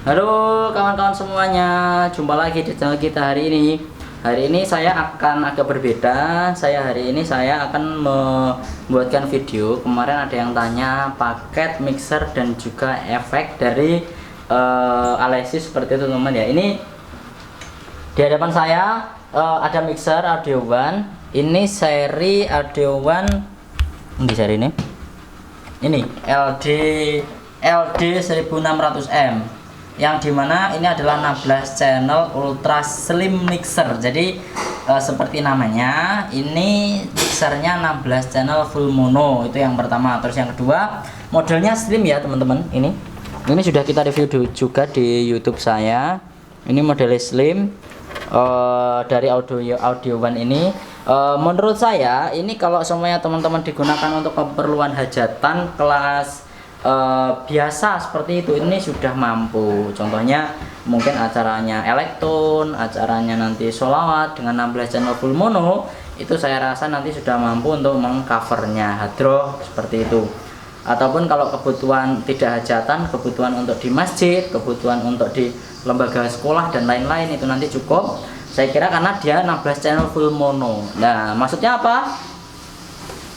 Halo kawan-kawan semuanya, jumpa lagi di channel kita hari ini. Hari ini saya akan agak berbeda. Hari ini saya akan membuatkan video. Kemarin ada yang tanya paket mixer dan juga efek dari Alesis seperti itu teman-teman ya. Ini di hadapan saya ada mixer Audio One. Ini seri Audio One di seri ini. Ini LD 1600M. Yang dimana ini adalah 16 channel ultra slim mixer. Jadi seperti namanya, ini mixernya 16 channel full mono, itu yang pertama. Terus yang kedua, modelnya slim ya teman-teman. Ini sudah kita review juga di YouTube saya. Ini modelnya slim dari Audio One ini. Menurut saya ini kalau semuanya teman-teman digunakan untuk keperluan hajatan kelas biasa seperti itu, ini sudah mampu. Contohnya mungkin acaranya elektron, acaranya nanti sholawat dengan 16 channel full mono, itu saya rasa nanti sudah mampu untuk mengcovernya hadroh seperti itu. Ataupun kalau kebutuhan tidak hajatan, kebutuhan untuk di masjid, kebutuhan untuk di lembaga sekolah dan lain-lain, itu nanti cukup saya kira, karena dia 16 channel full mono. Nah maksudnya apa?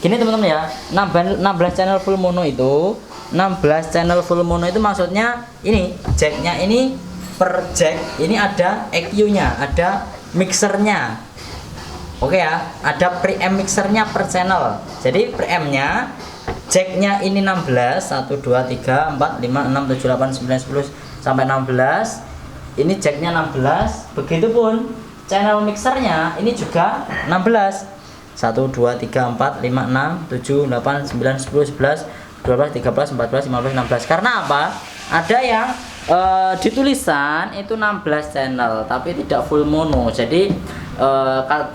Gini teman-teman ya, 16 channel full mono itu, 16 channel full mono itu maksudnya ini jacknya, ini per jack ini ada EQ-nya, ada mixernya. Oke ya, ada preamp mixernya per channel. Jadi preampnya, jacknya ini 16, 1 2 3 4 5 6 7 8 9 10 sampai 16. Ini jacknya 16. Begitupun channel mixernya ini juga 16, 1 2 3 4 5 6 7 8 9 10 11 12, 13, 14, 15, 16. Karena apa? Ada yang di tulisan itu 16 channel tapi tidak full mono. Jadi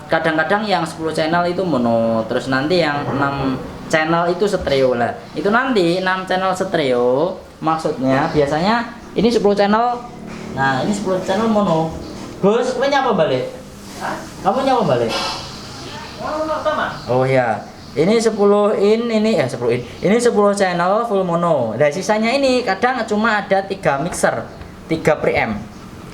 kadang-kadang yang 10 channel itu mono, terus nanti yang 6 channel itu stereo lah. Itu nanti 6 channel stereo maksudnya biasanya ini 10 channel. Nah, ini 10 channel mono. Gus, kamu nyapa balik? Hah? Kamu nyapa balik? Oh ya. Ini 10 ini 10 ini 10 channel full mono. Nah, sisanya ini kadang cuma ada 3 mixer, 3 preamp.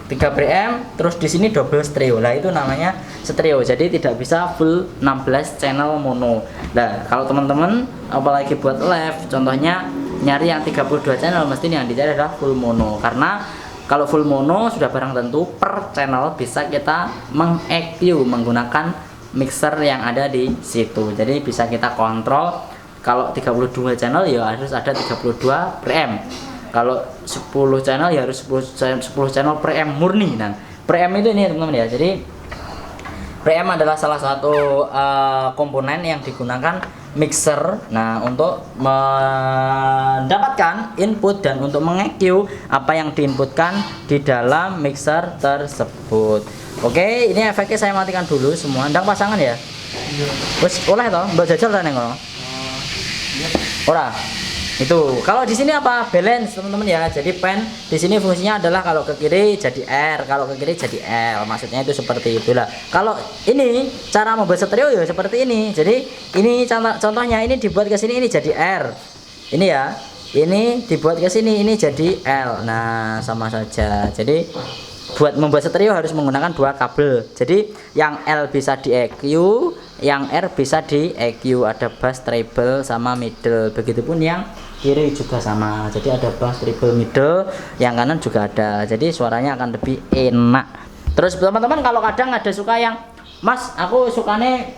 3 preamp, terus di sini double stereo. Lah itu namanya stereo. Jadi tidak bisa full 16 channel mono. Nah, kalau teman-teman apalagi buat live, contohnya nyari yang 32 channel, mesti yang dicari adalah full mono. Karena kalau full mono sudah barang tentu per channel bisa kita meng-EQ menggunakan mixer yang ada di situ. Jadi bisa kita kontrol. Kalau 32 channel ya harus ada 32 preamp. Kalau 10 channel ya harus 10 channel preamp murni. Nah, preamp itu ini teman-teman ya. Jadi preamp adalah salah satu komponen yang digunakan mixer. Nah, untuk mendapatkan input dan untuk meng-EQ apa yang diinputkan di dalam mixer tersebut. Oke, ini efeknya saya matikan dulu semua. Ndang pasangan ya? Iya. Wes oleh toh, Mbak jajal ta ning ngono? Iya. Ora. Itu. Kalau di sini apa? Balance, teman-teman ya. Jadi pen di sini fungsinya adalah kalau ke kiri jadi R, kalau ke kiri jadi L. Maksudnya itu seperti itulah. Kalau ini cara membuat stereo ya seperti ini. Jadi ini contohnya ini dibuat ke sini ini jadi R. Ini ya. Ini dibuat ke sini ini jadi L. Nah, sama saja. Jadi buat membuat stereo harus menggunakan 2 kabel. Jadi yang L bisa di EQ, yang R bisa di EQ. Ada bass, treble, sama middle. Begitupun yang kiri juga sama. Jadi ada bass, treble, middle. Yang kanan juga ada. Jadi suaranya akan lebih enak. Terus teman-teman kalau kadang ada suka yang, Mas aku sukanya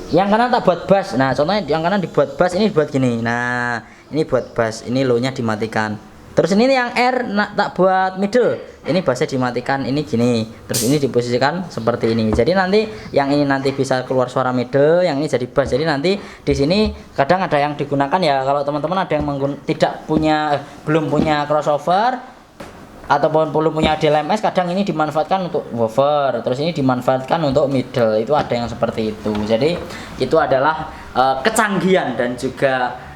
yang kanan tak buat bass. Nah contohnya yang kanan dibuat bass, ini buat gini. Nah ini buat bass, ini low nya dimatikan. Terus ini yang R tak buat middle, ini bassnya dimatikan, ini gini. Terus ini diposisikan seperti ini. Jadi nanti yang ini nanti bisa keluar suara middle, yang ini jadi bass. Jadi nanti di sini kadang ada yang digunakan ya. Kalau teman-teman ada yang belum punya crossover ataupun belum punya DLMS, kadang ini dimanfaatkan untuk woofer. Terus ini dimanfaatkan untuk middle. Itu ada yang seperti itu. Jadi itu adalah kecanggihan dan juga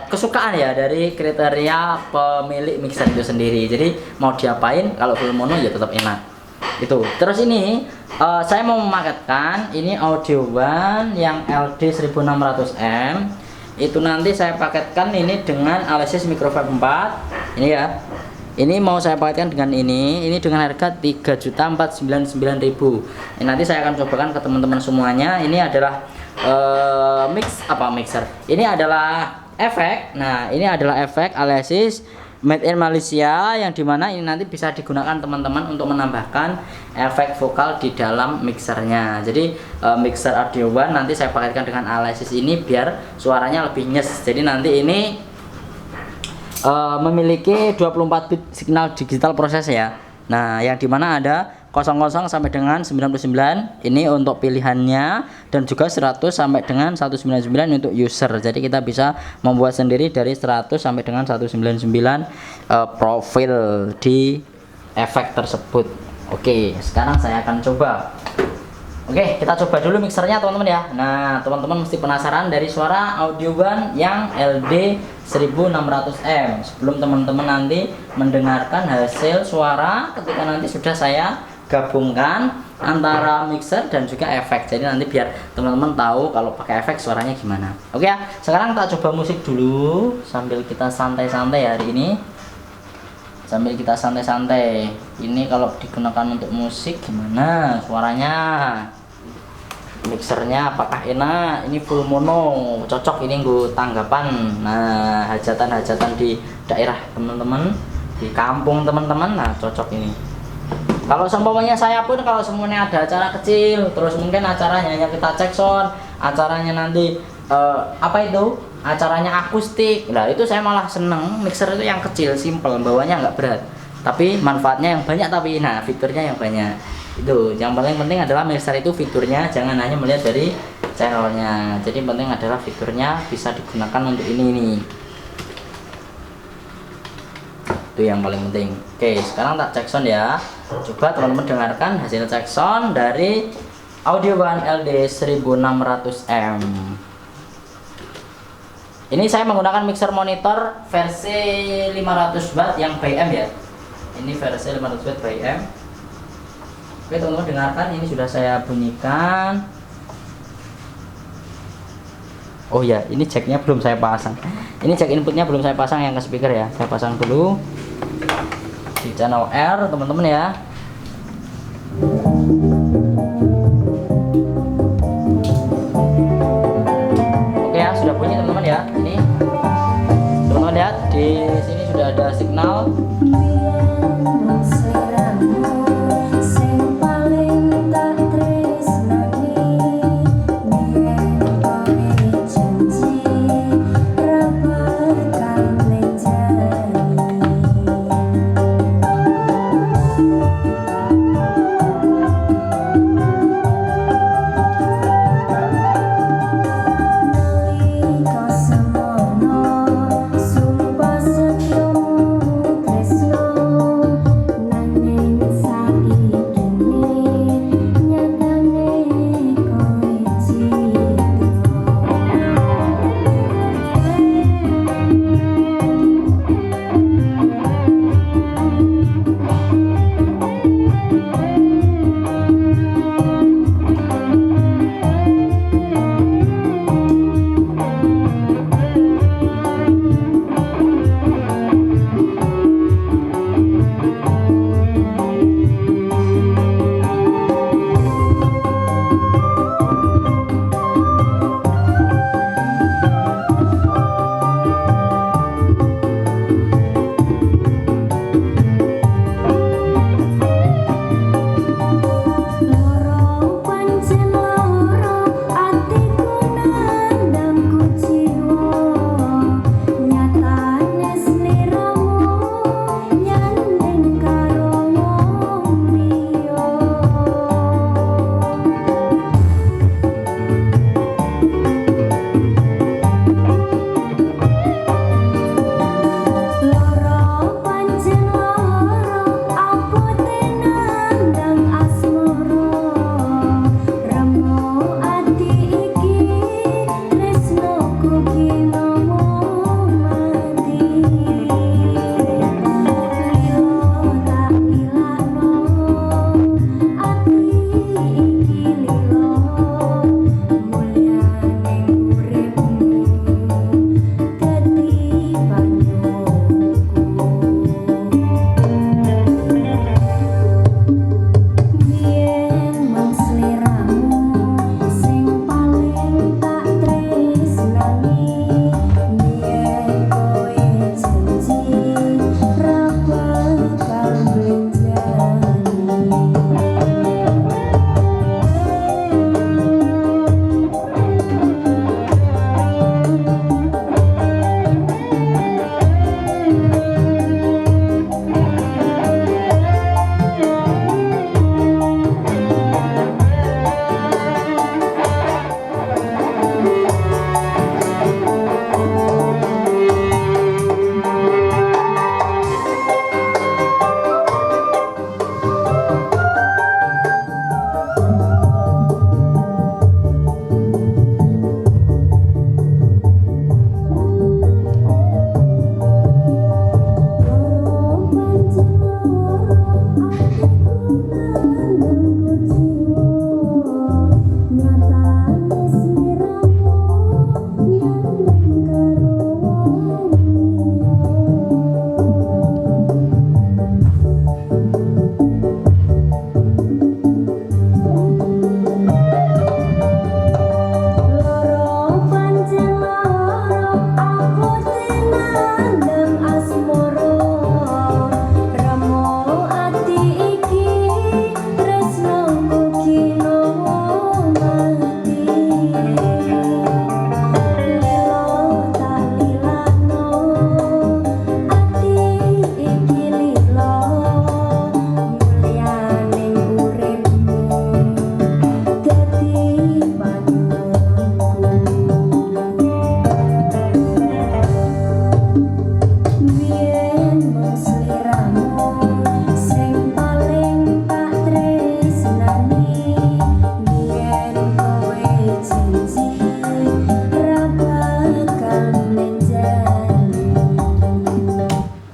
kesukaan ya dari kriteria pemilik mixer itu sendiri. Jadi mau diapain, kalau full mono ya tetap enak. Itu. Terus ini saya mau memaketkan ini Audio One yang LD 1600M. itu nanti saya paketkan ini dengan Alesis Microfiber 4 ini ya. Ini mau saya paketkan dengan ini dengan harga 3.499.000. Ini nanti saya akan cobakan ke teman-teman semuanya. Ini adalah mixer. Ini adalah efek. Nah, ini adalah efek Alesis made in Malaysia, yang dimana ini nanti bisa digunakan teman-teman untuk menambahkan efek vokal di dalam mixernya. Jadi mixer audio one nanti saya paketkan dengan Alesis ini biar suaranya lebih nyes. Jadi nanti ini memiliki 24 bit signal digital proses ya. Nah, yang dimana ada 00 sampai dengan 99 ini untuk pilihannya, dan juga 100 sampai dengan 199 untuk user. Jadi kita bisa membuat sendiri dari 100 sampai dengan 199 profil di efek tersebut. Oke, sekarang saya akan coba. Oke, kita coba dulu mixernya teman-teman ya. Nah, teman-teman mesti penasaran dari suara audio one yang LD 1600M. Sebelum teman-teman nanti mendengarkan hasil suara ketika nanti sudah saya gabungkan antara mixer dan juga efek. Jadi nanti biar teman-teman tahu kalau pakai efek suaranya gimana. Oke ya, sekarang kita coba musik dulu sambil kita santai-santai hari ini. Sambil kita santai-santai. Ini kalau digunakan untuk musik gimana suaranya? Mixernya apakah enak? Ini full mono, cocok ini gue tanggapan. Nah, hajatan-hajatan di daerah teman-teman, di kampung teman-teman, nah cocok ini. Kalau seumpamanya saya pun kalau semuanya ada acara kecil, terus mungkin acaranya hanya kita cek sound, acaranya nanti acaranya akustik. Nah, itu saya malah seneng mixer itu yang kecil, simple, bawanya nggak berat. Tapi manfaatnya yang banyak, tapi nah fiturnya yang banyak. Itu yang paling penting adalah mixer itu fiturnya, jangan hanya melihat dari channelnya. Jadi penting adalah fiturnya bisa digunakan untuk ini. Itu yang paling penting. Oke, sekarang tak cek sound ya. Coba teman-teman dengarkan hasil cek sound dari Audio One LD 1600M. Ini saya menggunakan mixer monitor versi 500 watt yang by M ya. Ini versi 500 watt by M. Oke teman-teman dengarkan, ini sudah saya bunyikan. Oh ya, ini jacknya belum saya pasang. Ini jack inputnya belum saya pasang yang ke speaker ya. Saya pasang dulu di channel R teman-teman ya. Oke ya, sudah bunyi teman-teman ya. Ini teman-teman lihat di sini sudah ada signal.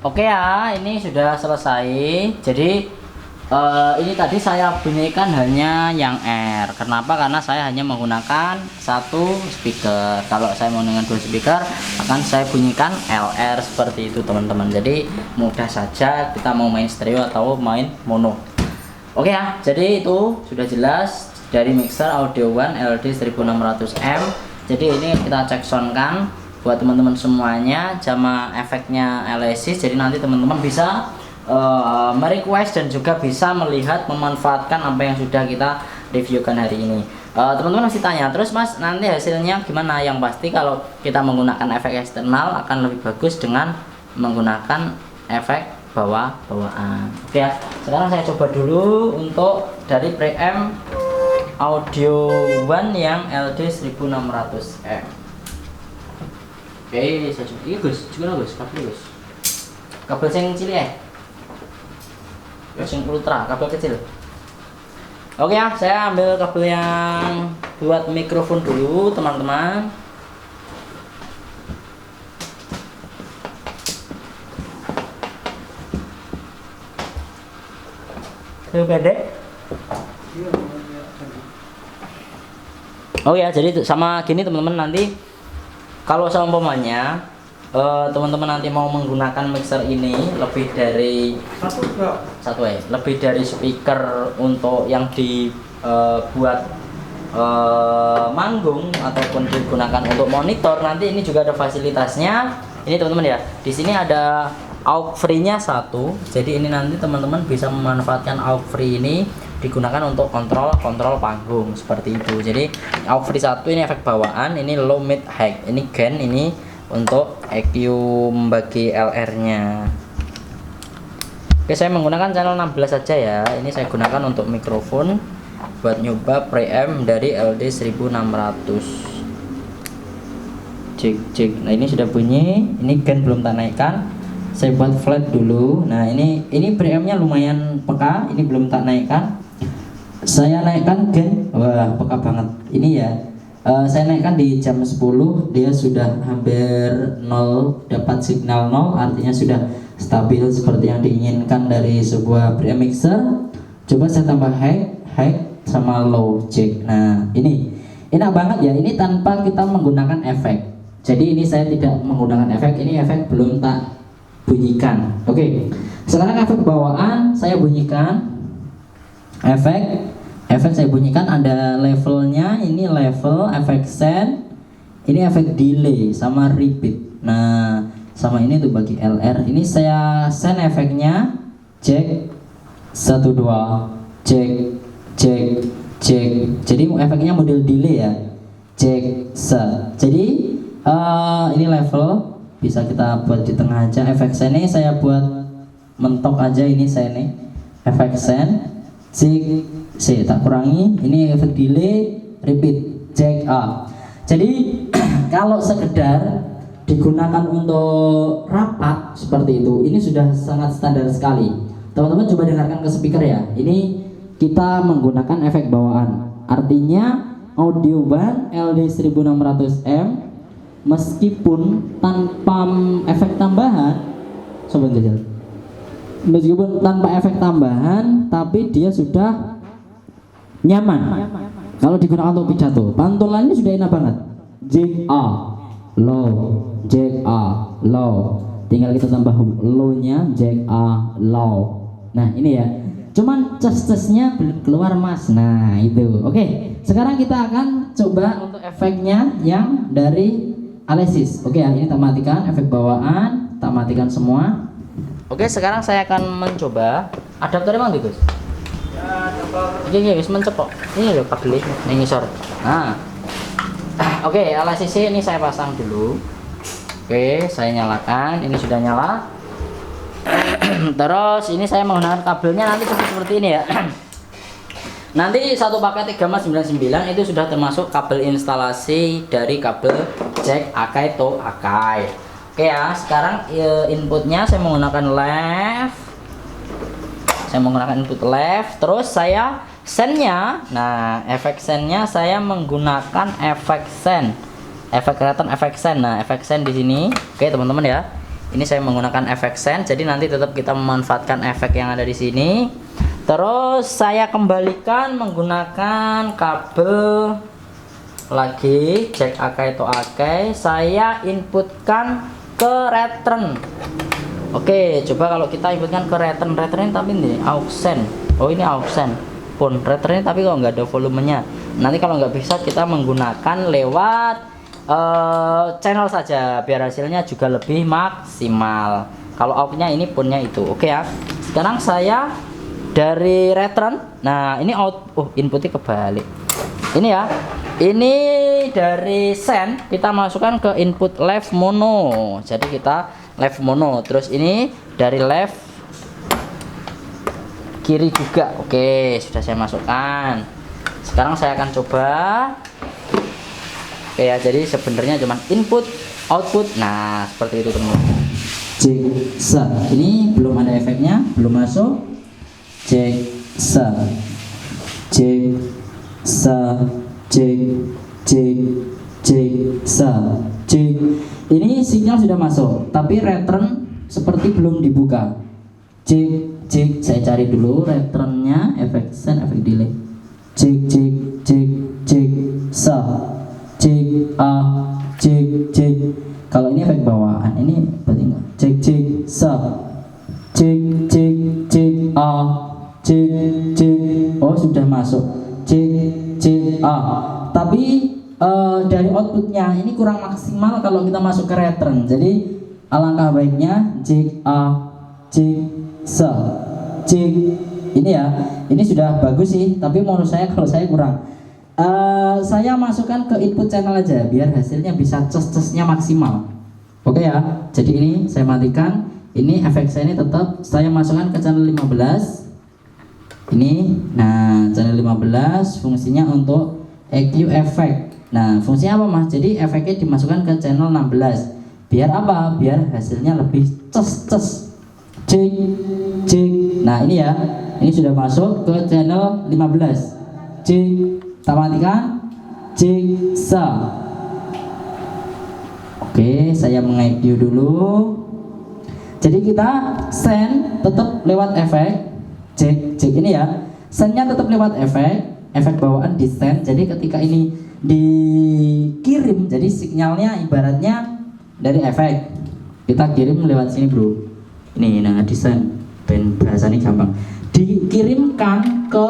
Oke ya, ini sudah selesai. Jadi ini tadi saya bunyikan hanya yang R. Kenapa? Karena saya hanya menggunakan satu speaker. Kalau saya mau dengan dua speaker, akan saya bunyikan LR seperti itu teman-teman. Jadi mudah saja kita mau main stereo atau main mono. Oke ya, jadi itu sudah jelas dari mixer Audio One LD 1600M. Jadi ini kita cek sound kan buat teman-teman semuanya, sama efeknya Alesis. Jadi nanti teman-teman bisa merequest dan juga bisa melihat memanfaatkan apa yang sudah kita reviewkan hari ini. Teman-teman masih tanya terus, Mas, nanti hasilnya gimana? Yang pasti kalau kita menggunakan efek eksternal akan lebih bagus dengan menggunakan efek bawaan. Oke ya, sekarang saya coba dulu untuk dari preamp Audio One yang LD 1600M. Oke, saya coba. Iya Gus, juga Gus, kabel Gus. Kabel yang cilik ya. Yang ultra, kabel kecil. Oke ya, saya ambil kabel yang buat mikrofon dulu, teman-teman. Itu pendek. Oh ya, jadi sama gini teman-teman, nanti kalau seumpamanya teman-teman nanti mau menggunakan mixer ini lebih dari lebih dari speaker untuk yang dibuat manggung ataupun digunakan untuk monitor, nanti ini juga ada fasilitasnya. Ini teman-teman ya, di sini ada aux free-nya satu. Jadi ini nanti teman-teman bisa memanfaatkan aux free ini digunakan untuk kontrol panggung seperti itu. Jadi aux free satu ini efek bawaan, ini low mid high, ini gain, ini untuk EQ membagi LR-nya. Oke, saya menggunakan channel 16 saja ya. Ini saya gunakan untuk mikrofon buat nyoba preamp dari LD 1600. Cek. Nah, ini sudah bunyi. Ini gain belum tak naikkan. Saya buat flat dulu. Nah, ini preampnya lumayan peka. Ini belum tak naikkan. Saya naikkan gain. Wah, peka banget. Ini ya. Saya naikkan di jam 10, dia sudah hampir 0, dapat signal 0, artinya sudah stabil seperti yang diinginkan dari sebuah preamp mixer. Coba saya tambah high sama low jack. Nah, ini enak banget ya, ini tanpa kita menggunakan efek. Jadi ini saya tidak menggunakan efek, ini efek belum tak bunyikan. Oke, sekarang efek bawaan saya bunyikan. Efek saya bunyikan, ada levelnya. Ini level, efek send, ini efek delay sama repeat. Nah, sama ini tuh bagi LR. Ini saya send efeknya jack 1 2 jack. Jadi efeknya model delay ya. Jack set. Jadi ini level bisa kita buat di tengah aja. Efek send ini saya buat mentok aja, ini saya nih. Efek send saya tak kurangi, ini efek delay, repeat, jack A. Jadi kalau sekedar digunakan untuk rapat seperti itu, ini sudah sangat standar sekali. Teman-teman coba dengarkan ke speaker ya. Ini kita menggunakan efek bawaan. Artinya Audio One LD 1600M meskipun tanpa efek tambahan, sobat jajal. Meskipun tanpa efek tambahan, tapi dia sudah nyaman. Kalau digunakan untuk pidato, pantulannya sudah enak banget. Jack A, low, Jack A, low. Tinggal kita tambah low-nya, Jack A, low. Nah ini ya. Cuman ces-cesnya belum keluar mas. Nah itu. Oke. Sekarang kita akan coba untuk efeknya yang dari Alesis. Oke ya. Ini tak matikan efek bawaan, tak matikan semua. Oke, sekarang saya akan mencoba adaptornya Bang Gus. Ya, coba. Wis mencepok. Ini loh kabelnya, ini ngisor. Nah. Oke, Alesis ini saya pasang dulu. Oke, saya nyalakan. Ini sudah nyala. Terus ini saya menggunakan kabelnya nanti seperti ini ya. Nanti satu paket 3,99 itu sudah termasuk kabel instalasi dari kabel jack Akai to Akai. Oke ya, sekarang inputnya saya menggunakan left. Saya menggunakan input left. Terus saya sendnya, nah efek sendnya saya menggunakan efek send. Efek kelihatan efek send. Nah efek send di sini. Oke teman-teman ya. Ini saya menggunakan efek send, jadi nanti tetap kita memanfaatkan efek yang ada di sini. Terus saya kembalikan menggunakan kabel lagi jack Akai to Akai. Saya inputkan ke return. Oke, coba kalau kita inputkan ke return ini tapi ini auxen. Oh, ini auxen pun return tapi kok nggak ada volumenya. Nanti kalau nggak bisa kita menggunakan lewat channel saja biar hasilnya juga lebih maksimal. Kalau outnya ini punnya itu. Oke ya. Sekarang saya dari return. Nah, ini inputnya kebalik. Ini ya. Ini dari send kita masukkan ke input left mono. Jadi kita left mono. Terus ini dari left kiri juga. Oke, sudah saya masukkan. Sekarang saya akan coba. Oke ya, jadi sebenarnya cuma input output. Nah, seperti itu teman-teman. Jigsaw. Ini belum ada efeknya, belum masuk. Jigsaw. Ini sinyal sudah masuk, tapi return seperti belum dibuka. Saya cari dulu returnnya, efek send, efek delay. Kalau ini efek bawaan, ini berarti enggak. Oh, sudah masuk. Tapi dari outputnya ini kurang maksimal kalau kita masuk ke return. Jadi alangkah baiknya ini ya, ini sudah bagus sih, tapi menurut saya kalau saya kurang. Saya masukkan ke input channel aja biar hasilnya bisa ces-cesnya maksimal. Oke ya, jadi ini saya matikan. Ini efek saya ini tetap saya masukkan ke channel 15 ini. Nah, channel 15 fungsinya untuk EQ efek. Nah, fungsinya apa mas? Jadi efeknya dimasukkan ke channel 16 biar apa? Biar hasilnya lebih ces. Nah, ini ya, ini sudah masuk ke channel 15. Kita matikan. Jigsaw. Oke, saya meng-EQ dulu. Jadi kita send tetap lewat efek jack ini ya. Sendnya tetap lewat efek bawaan di send. Jadi ketika ini dikirim, jadi sinyalnya ibaratnya dari efek kita kirim lewat sini bro. Ini nah di send, ben bahasanya gampang. Dikirimkan ke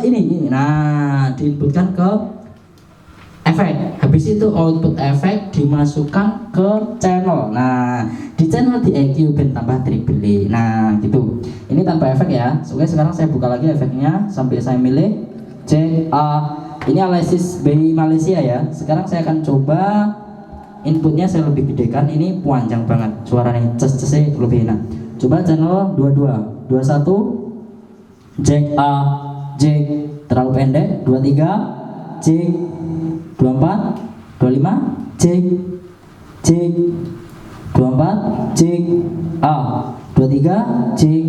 ini. Nah, diinputkan ke efek. Habis itu output efek dimasukkan ke channel. Nah, di channel di EQ ben tambah triple. Nah, gitu. Ini tanpa efek ya. Oke, sekarang saya buka lagi efeknya sampai saya milih ini analisis BI Malaysia ya. Sekarang saya akan coba inputnya saya lebih gedekan. Ini panjang banget suaranya, ces-cesnya lebih enak. Coba channel 22, 21 Jack terlalu pendek, 23 Jack, 24 25 Jack 24 Jack 23 Jack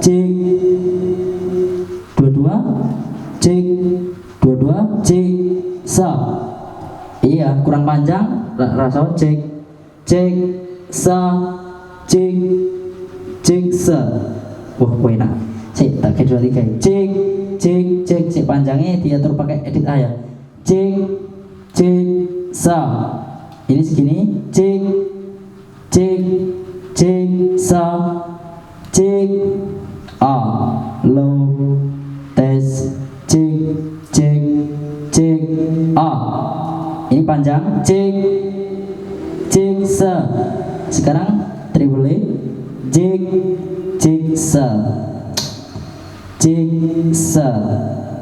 Jack 22 Jack 22 Jack iya kurang panjang rasa Jack Jack wah enak sih tak kayak 23 Jack panjangnya diatur pakai edit A ya. Ini segini low tes ini panjang sekarang triple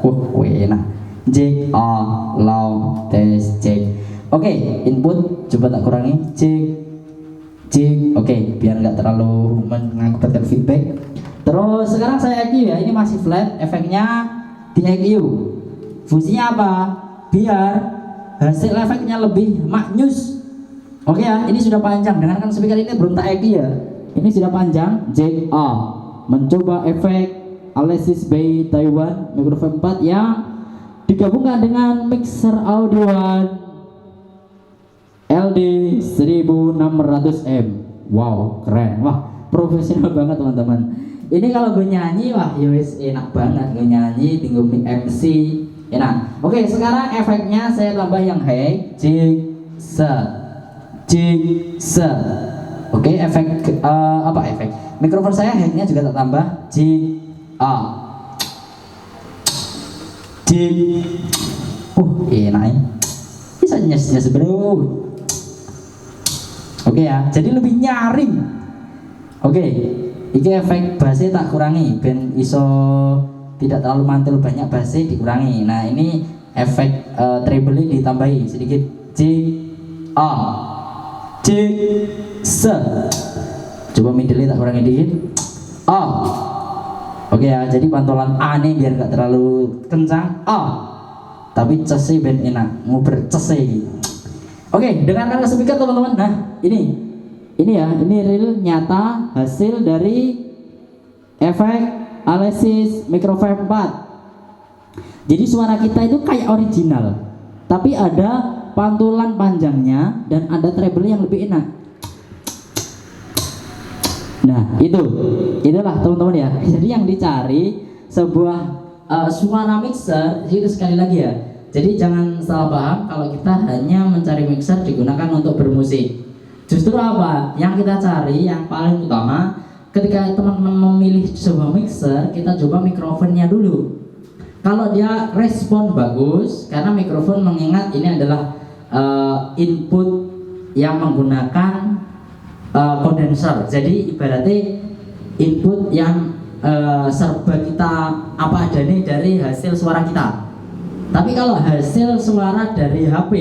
wah enak low tes oke, input coba tak kurangi oke, biar nggak terlalu mengakibatkan feedback. Terus sekarang saya EQ ya, ini masih flat, efeknya di EQ. Fungsinya apa? Biar hasil efeknya lebih maknyus. Oke ya, ini sudah panjang. Dengarkan speaker ini belum tak EQ ya. Ini sudah panjang. Mencoba efek Alesis by Taiwan mikrofon 4 yang digabungkan dengan mixer audio LD 1600M. Wow, keren. Wah, profesional banget teman-teman. Ini kalau gue nyanyi, wah yowis enak banget gue nyanyi, tinggal MC enak. Oke, sekarang efeknya saya tambah yang high, jig se. Oke, efek apa efek? Mikrofon saya high-nya juga tak tambah a. Jig. Enak ya. Bisa nyes bro. Oke ya, jadi lebih nyaring. Oke, ini efek bassnya tak kurangi, ben iso tidak terlalu mantul banyak bassnya dikurangi. Nah ini efek treble ditambahi sedikit, J A J se. Coba middle tak kurangi dikit, A. Oke ya, jadi pantulan A nih biar gak terlalu kencang, A. Tapi cese ben enak, nguber cese. Oke, dengarkan ke speaker teman-teman. Nah, ini ya, ini real nyata hasil dari efek Alesis Microphone 4. Jadi suara kita itu kayak original, tapi ada pantulan panjangnya dan ada treble yang lebih enak. Nah, itulah teman-teman ya. Jadi yang dicari sebuah suara mixer itu sekali lagi ya. Jadi jangan salah paham kalau kita hanya mencari mixer digunakan untuk bermusik. Justru apa? Yang kita cari yang paling utama ketika teman-teman memilih sebuah mixer, kita coba mikrofonnya dulu. Kalau dia respon bagus, karena mikrofon mengingat ini adalah input yang menggunakan kondenser. Jadi ibaratnya input yang serba kita apa adanya dari hasil suara kita. Tapi kalau hasil suara dari HP,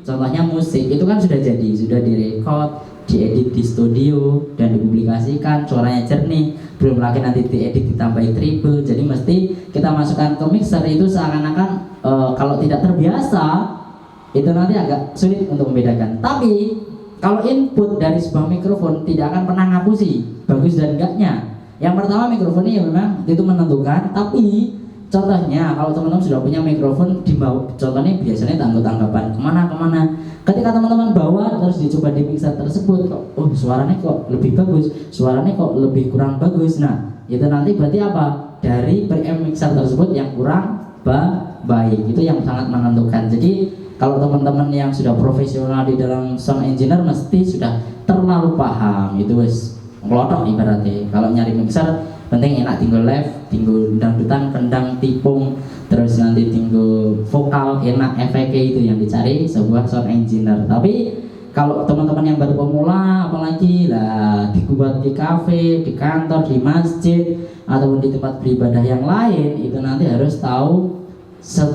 contohnya musik, itu kan sudah jadi, sudah direkod, diedit di studio dan dipublikasikan, suaranya jernih, belum lagi nanti diedit ditambahi treble. Jadi mesti kita masukkan ke mixer itu seakan-akan kalau tidak terbiasa itu nanti agak sulit untuk membedakan. Tapi kalau input dari sebuah mikrofon tidak akan pernah ngapusi bagus dan enggaknya. Yang pertama mikrofonnya ya memang itu menentukan, tapi contohnya kalau teman-teman sudah punya mikrofon di bawah, contohnya biasanya tanggapan kemana. Ketika teman-teman bawa terus dicoba di mixer tersebut, kok suaranya kok lebih bagus, suaranya kok lebih kurang bagus. Nah itu nanti berarti apa? Dari preamp mixer tersebut yang kurang baik, itu yang sangat menentukan. Jadi kalau teman-teman yang sudah profesional di dalam sound engineer mesti sudah terlalu paham itu wes ngelotok ibaratnya. Kalau nyari mixer penting enak, tinggal live, tinggal dangdutan, kendang, tipung, terus nanti tinggal vokal, enak efeknya, itu yang dicari sebuah sound engineer. Tapi kalau teman-teman yang baru pemula, apalagi lah dibuat di cafe, di kantor, di masjid, ataupun di tempat beribadah yang lain, itu nanti harus tahu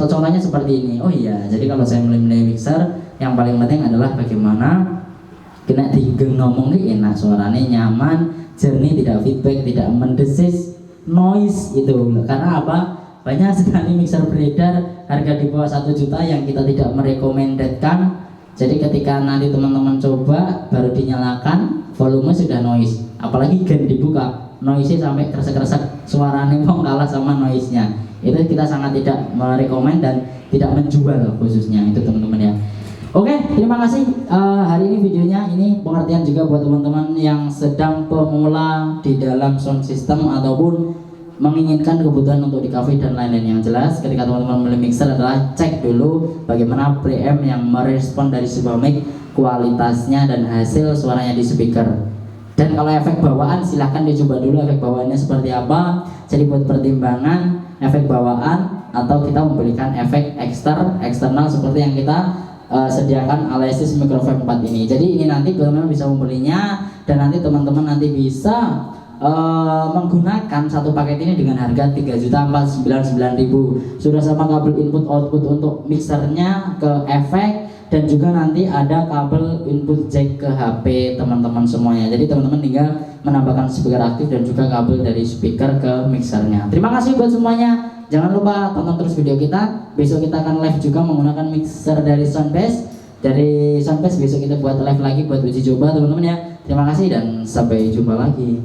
contohnya seperti ini. Oh iya, jadi kalau saya mulai mixer, yang paling penting adalah bagaimana kena digeng ngomong enak, suaranya nyaman, jernih, tidak feedback, tidak mendesis, noise itu. Karena apa? Banyak sekali mixer beredar harga di bawah 1 juta yang kita tidak merekomendasikan. Jadi ketika nanti teman-teman coba baru dinyalakan, volume sudah noise, apalagi gen dibuka, noise-nya sampai kresek-kresek, suaranya mau kalah sama noise-nya. Itu kita sangat tidak merekomend dan tidak menjual khususnya itu teman-teman ya. Oke, terima kasih. Hari ini videonya ini pengertian juga buat teman-teman yang sedang pemula di dalam sound system ataupun menginginkan kebutuhan untuk di cafe dan lain-lain. Yang jelas ketika teman-teman beli mixer adalah cek dulu bagaimana preamp yang merespon dari sebuah mic, kualitasnya dan hasil suaranya di speaker. Dan kalau efek bawaan silahkan dicoba dulu efek bawaannya seperti apa. Jadi buat pertimbangan efek bawaan atau kita memberikan efek eksternal seperti yang kita sediakan Alesis Microphone 4 ini. Jadi ini nanti teman-teman bisa membelinya dan nanti teman-teman nanti bisa menggunakan satu paket ini dengan harga 3.499.000. Sudah sama kabel input output untuk mixernya ke efek dan juga nanti ada kabel input jack ke HP teman-teman semuanya. Jadi teman-teman tinggal menambahkan speaker aktif dan juga kabel dari speaker ke mixernya. Terima kasih buat semuanya. Jangan lupa tonton terus video kita. Besok kita akan live juga menggunakan mixer dari Soundbase. Dari Soundbase besok kita buat live lagi buat uji coba teman-teman ya. Terima kasih dan sampai jumpa lagi.